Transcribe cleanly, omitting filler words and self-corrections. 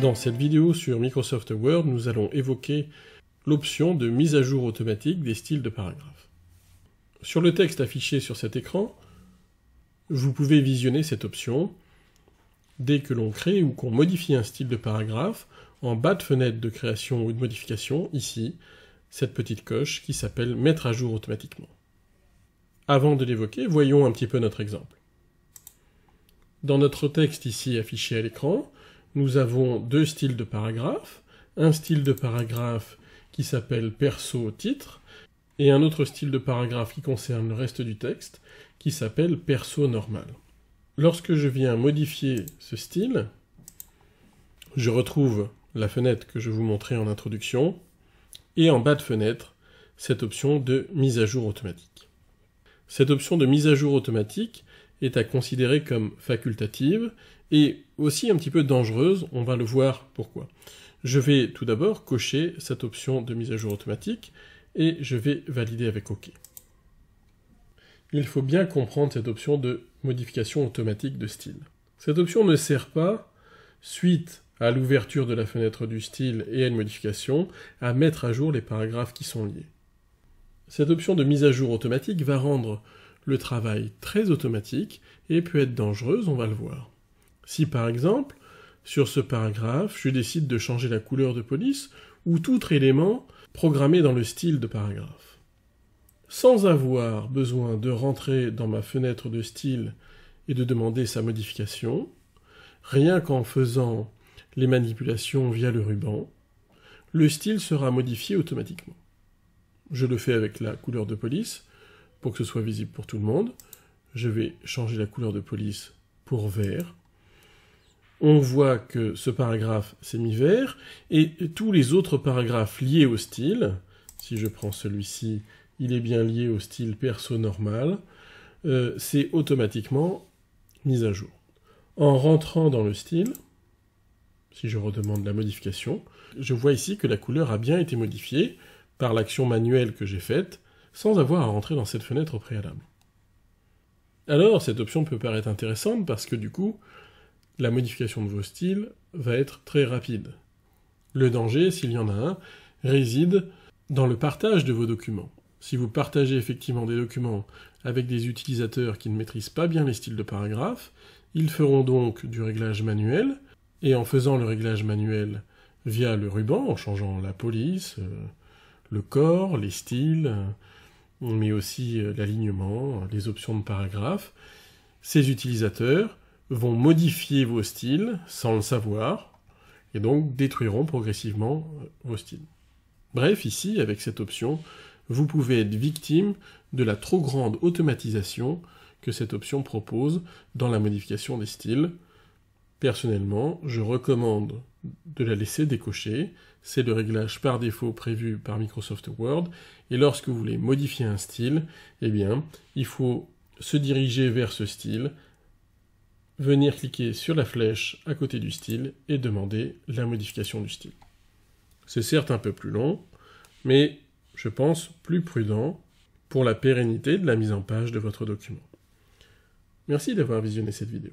Dans cette vidéo sur Microsoft Word, nous allons évoquer l'option de mise à jour automatique des styles de paragraphes. Sur le texte affiché sur cet écran, vous pouvez visionner cette option dès que l'on crée ou qu'on modifie un style de paragraphe. En bas de fenêtre de création ou de modification, ici, cette petite coche qui s'appelle « Mettre à jour automatiquement ». Avant de l'évoquer, voyons un petit peu notre exemple. Dans notre texte ici affiché à l'écran, nous avons deux styles de paragraphe, un style de paragraphe qui s'appelle perso titre, et un autre style de paragraphe qui concerne le reste du texte, qui s'appelle perso normal. Lorsque je viens modifier ce style, je retrouve la fenêtre que je vous montrais en introduction, et en bas de fenêtre, cette option de mise à jour automatique. Cette option de mise à jour automatique est à considérer comme facultative et aussi un petit peu dangereuse, on va le voir pourquoi. Je vais tout d'abord cocher cette option de mise à jour automatique et je vais valider avec OK. Il faut bien comprendre cette option de modification automatique de style. Cette option ne sert pas, suite à l'ouverture de la fenêtre du style et à une modification, à mettre à jour les paragraphes qui sont liés. Cette option de mise à jour automatique va rendre le travail très automatique et peut être dangereuse, on va le voir. Si par exemple, sur ce paragraphe, je décide de changer la couleur de police ou tout autre élément programmé dans le style de paragraphe, sans avoir besoin de rentrer dans ma fenêtre de style et de demander sa modification, rien qu'en faisant les manipulations via le ruban, le style sera modifié automatiquement. Je le fais avec la couleur de police, pour que ce soit visible pour tout le monde. Je vais changer la couleur de police pour vert. On voit que ce paragraphe s'est mis vert, et tous les autres paragraphes liés au style, si je prends celui-ci, il est bien lié au style perso normal, c'est automatiquement mis à jour. En rentrant dans le style, si je redemande la modification, je vois ici que la couleur a bien été modifiée par l'action manuelle que j'ai faite, sans avoir à rentrer dans cette fenêtre au préalable. Alors, cette option peut paraître intéressante parce que du coup, la modification de vos styles va être très rapide. Le danger, s'il y en a un, réside dans le partage de vos documents. Si vous partagez effectivement des documents avec des utilisateurs qui ne maîtrisent pas bien les styles de paragraphes, ils feront donc du réglage manuel, et en faisant le réglage manuel via le ruban, en changeant la police, le corps, les styles, mais aussi l'alignement, les options de paragraphe, ces utilisateurs vont modifier vos styles sans le savoir, et donc détruiront progressivement vos styles. Bref, ici, avec cette option, vous pouvez être victime de la trop grande automatisation que cette option propose dans la modification des styles. Personnellement, je recommande de la laisser décocher. C'est le réglage par défaut prévu par Microsoft Word. Et lorsque vous voulez modifier un style, eh bien, il faut se diriger vers ce style, venir cliquer sur la flèche à côté du style et demander la modification du style. C'est certes un peu plus long, mais je pense plus prudent pour la pérennité de la mise en page de votre document. Merci d'avoir visionné cette vidéo.